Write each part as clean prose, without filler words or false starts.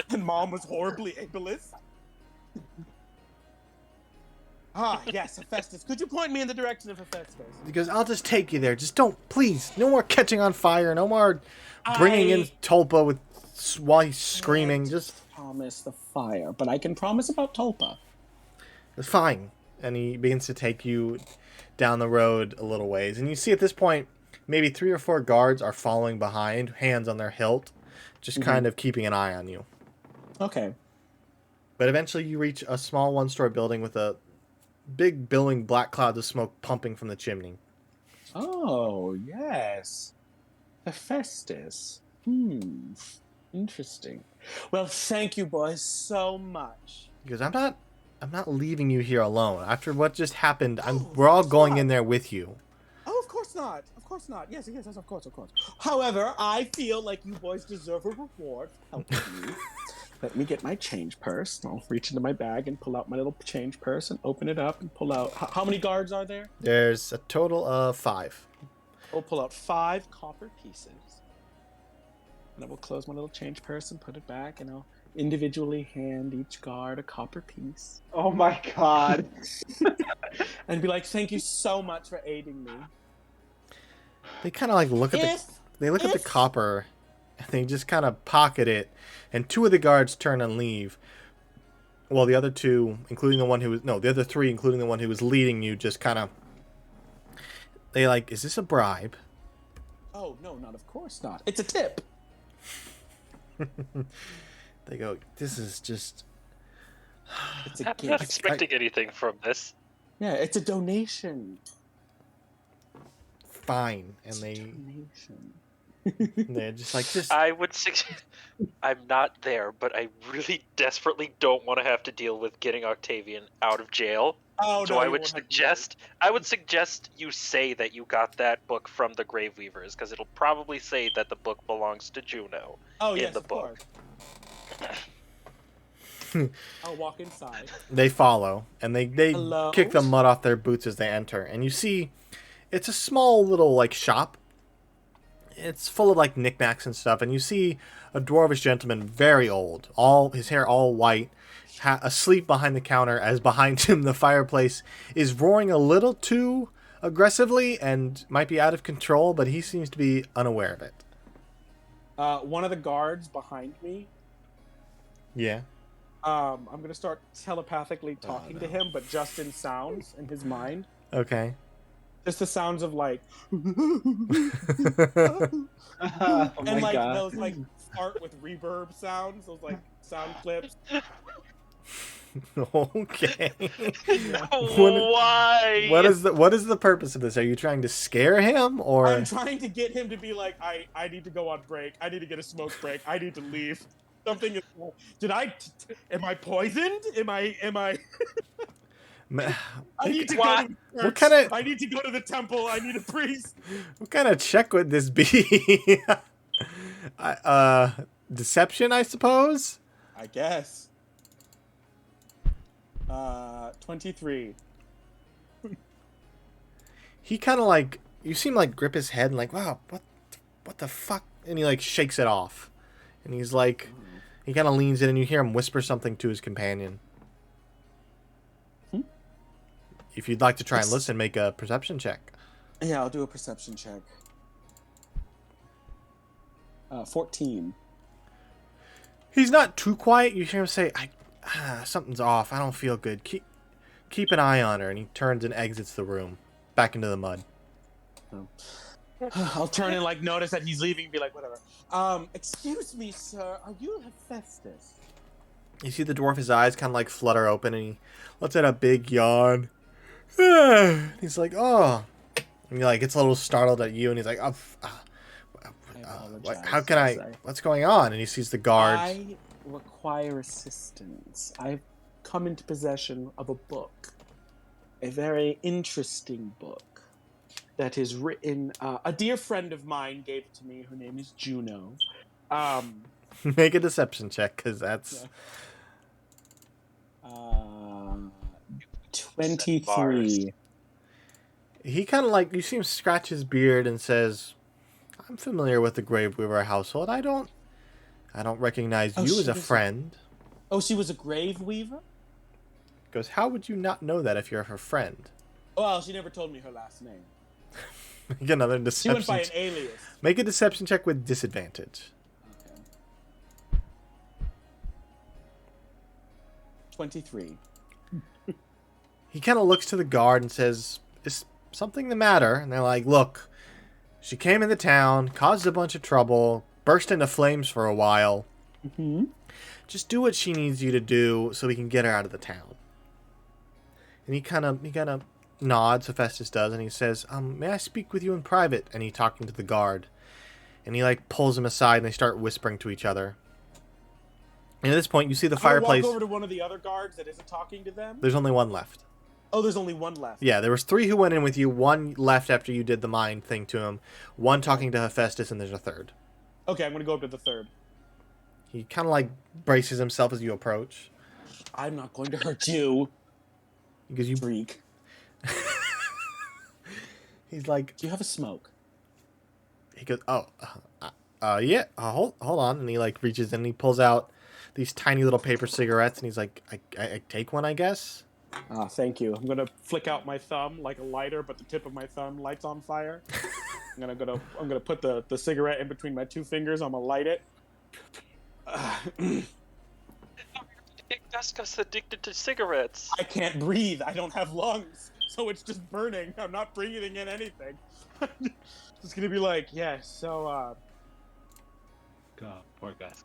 And Mom was horribly ableist. Ah, yes, Hephaestus. Could you point me in the direction of Hephaestus? He goes, I'll just take you there. Just don't, please. No more catching on fire. No more bringing in Tulpa while he's screaming. Just promise the fire, but I can promise about Tulpa. It's fine. And he begins to take you down the road a little ways. And you see at this point, maybe 3 or 4 guards are following behind, hands on their hilt, just kind of keeping an eye on you. Okay. But eventually you reach a small one-story building with a big billowing black clouds of smoke pumping from the chimney. Oh, yes. Hephaestus. Interesting. Well, thank you, boys, so much. Because I'm not leaving you here alone. After what just happened, we're all going in there with you. Oh, of course not. Of course not. Yes, of course. However, I feel like you boys deserve a reward for helping me. Let me get my change purse. I'll reach into my bag and pull out my little change purse and open it up and pull out... How many guards are there? There's a total of 5. I'll pull out 5 copper pieces. And I will close my little change purse and put it back, and I'll individually hand each guard a copper piece. Oh my god. And be like, thank you so much for aiding me. They kind of like look at the copper, and they just kind of pocket it, and 2 of the guards turn and leave. Well, the other 2, including the one who was... No, the other 3, including the one who was leading you, just kind of... They like, is this a bribe? Oh, no, not of course not. It's a tip. They go, this is just... It's a I'm gift. not expecting anything from this. Yeah, it's a donation. Fine. And they're just like, just... I would suggest... I'm not there, but I really desperately don't want to have to deal with getting Octavian out of jail. Oh, so no, I would suggest you say that you got that book from the Graveweavers, because it'll probably say that the book belongs to Juno in the book. I'll walk inside. They follow, and they Hello? kick the mud off their boots as they enter. And you see, it's a small little, like, shop. It's full of, like, knickknacks and stuff. And you see a dwarvish gentleman, very old, his hair all white, asleep behind the counter, as behind him the fireplace is roaring a little too aggressively and might be out of control, but he seems to be unaware of it. One of the guards behind me. Yeah. I'm gonna start telepathically talking to him, but just in sounds in his mind. Okay. Just the sounds of like, Oh and like God. those like fart with reverb sounds, those like sound clips. Okay. Why? What is the purpose of this? Are you trying to scare him, or? I'm trying to get him to be like, I need to go on break. I need to get a smoke break. I need to leave. Something is. Am I poisoned? Am I? I need to go to the church. I need to go to the temple. I need a priest. What kind of check would this be? Deception, I suppose. I guess. 23. He kind of like, you see him like grip his head and like, wow, what the fuck? And he like shakes it off, and he's like, he kind of leans in, and you hear him whisper something to his companion. If you'd like to try and listen, make a perception check. Yeah, I'll do a perception check. 14. He's not too quiet. You hear him say, something's off. I don't feel good. Keep an eye on her. And he turns and exits the room, back into the mud. Oh. I'll turn and like notice that he's leaving and be like, whatever. Excuse me, sir. Are you Hephaestus? You see the dwarf, his eyes kind of like flutter open, and he lets out a big yawn. He's like, oh. And he like gets a little startled at you, and he's like, how can I? What's going on? And he sees the guard. I require assistance. I've come into possession of a book, a very interesting book that is written. A dear friend of mine gave it to me. Her name is Juno. Make a deception check, because that's 23. He kind of like, you see him scratch his beard and says, I'm familiar with the Graveweaver household. I I don't recognize Oh, you she as a was- friend. Oh, she was a grave weaver? Goes, how would you not know that if you're her friend? Well, she never told me her last name. Make another She deception. went by an alias. Make a deception check with disadvantage. Okay. 23. He kind of looks to the guard and says, "Is something the matter?" And they're like, "Look, she came into town, caused a bunch of trouble, burst into flames for a while. Mm-hmm. Just do what she needs you to do so we can get her out of the town." And he kind of nods, Hephaestus does, and he says, "May I speak with you in private?" And he's talking to the guard. And he, like, pulls him aside, and they start whispering to each other. And at this point, you see the fireplace. Walk over to one of the other guards that isn't talking to them. There's only one left. Oh, there's only one left. Yeah, there was 3 who went in with you. 1 left after you did the mind thing to him. 1 talking to Hephaestus, and there's a 3rd. Okay, I'm gonna go up to the 3rd. He kind of, like, braces himself as you approach. I'm not going to hurt you, Because you... freak. He's like... Do you have a smoke? He goes, "Oh, yeah, hold on." And he, like, reaches in and he pulls out these tiny little paper cigarettes, and he's like, I take one, I guess? Ah, thank you. I'm gonna flick out my thumb like a lighter, but the tip of my thumb lights on fire. I'm gonna put the cigarette in between my 2 fingers. I'm gonna light it. Guskus addicted to cigarettes. I can't breathe. I don't have lungs, so it's just burning. I'm not breathing in anything. It's gonna be like, yeah. So, God, poor Gus.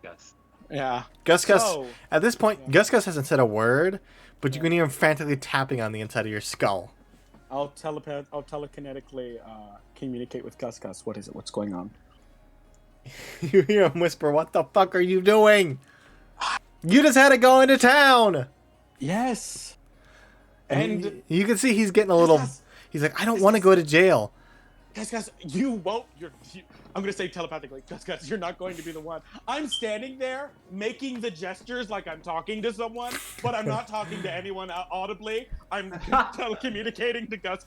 yeah. Gus, So, at this point, yeah. Gus hasn't said a word, but you Yeah. can hear him frantically tapping on the inside of your skull. I'll telekinetically communicate with Gus. What is it? What's going on? You hear him whisper, "What the fuck are you doing? You just had to go into town!" Yes. And And you can see he's getting a little... Gus, He's like, "I don't want to go to jail." Gus, you won't. I'm gonna say telepathically, Gus, you're not going to be the one. I'm standing there making the gestures like I'm talking to someone, but I'm not talking to anyone audibly. I'm telecommunicating to Gus,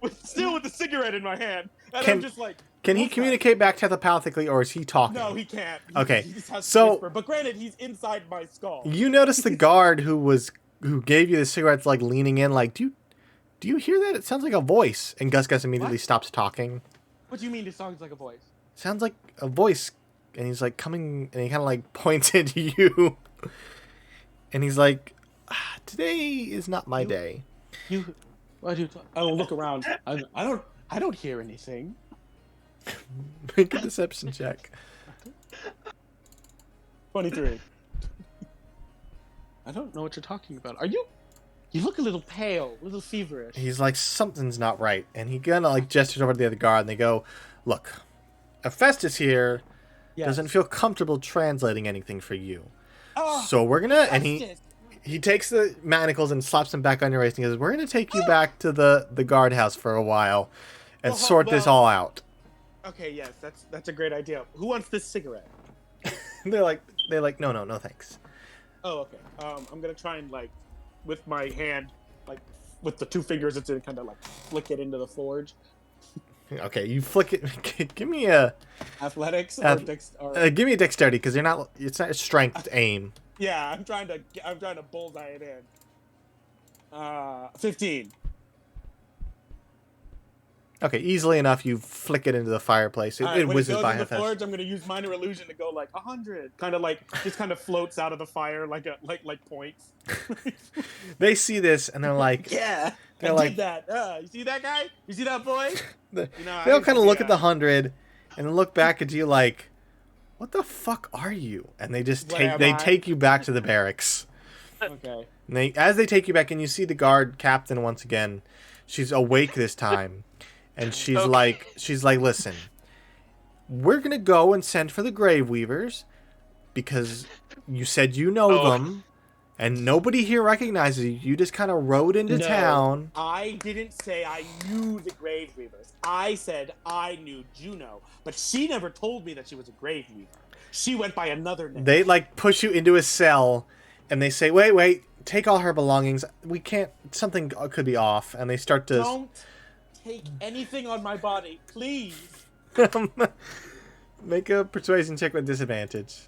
with the cigarette in my hand, and I'm just like. Can he "What's that?" communicate back telepathically, or is he talking? No, he can't. Okay, He just has to so- whisper. But granted, he's inside my skull. You notice the guard who gave you the cigarettes, like, leaning in, like, do you hear that? It sounds like a voice. And Gus immediately What? stops talking. What do you mean? It sounds like a voice. Sounds like a voice. And he's like coming, and he kind of like points at you. And he's like, "Today is not my day." I don't look around. I don't hear anything. Make a deception check. 23. I don't know what you're talking about. Are you? You look a little pale, a little feverish. He's like, "Something's not right." And he kind of like gestures over to the other guard, and they go, "Look, Hephaestus here Yes. doesn't feel comfortable translating anything for you. Oh, So we're gonna..." And Festus. he takes the manacles and slaps them back on your waist, and he goes, "We're gonna take you back to the guardhouse for a while and Well, sort this well- all out." Okay, yes, that's a great idea. Who wants this cigarette? They're like, no, thanks. Oh, okay. I'm gonna try and like, with my hand, like, with the 2 fingers, it's in, kind of like flick it into the forge. Okay, you flick it. Give me a Athletics give me a dexterity, because it's not a strength aim. yeah, I'm trying to bullseye it in. 15. Okay, easily enough, you flick it into the fireplace. It, All right, it when whizzes goes by in the Hephaestus. forge, I'm gonna use minor illusion to go like 100. Kind of like just kind of floats out of the fire like points. They see this and they're like, Yeah, They're I like- did that. You see that guy? You see that boy? they You know, all kind of look at the 100 and then look back at you like, "What the fuck are you?" And they just What am I? take you back to the barracks. Okay. And as they take you back, and you see the guard captain once again. She's awake this time, and she's Okay. like, "Listen, we're gonna go and send for the grave weavers because you said you know Oh. them, and nobody here recognizes you. You just kind of rode into No. town." I didn't say I knew the grave weavers. I said I knew Juno, but she never told me that she was a grave weaver. She went by another name. They like push you into a cell, and they say, "Wait, take all her belongings. We can't. Something could be off." And they start to Don't take anything on my body, please. make a persuasion check with disadvantage.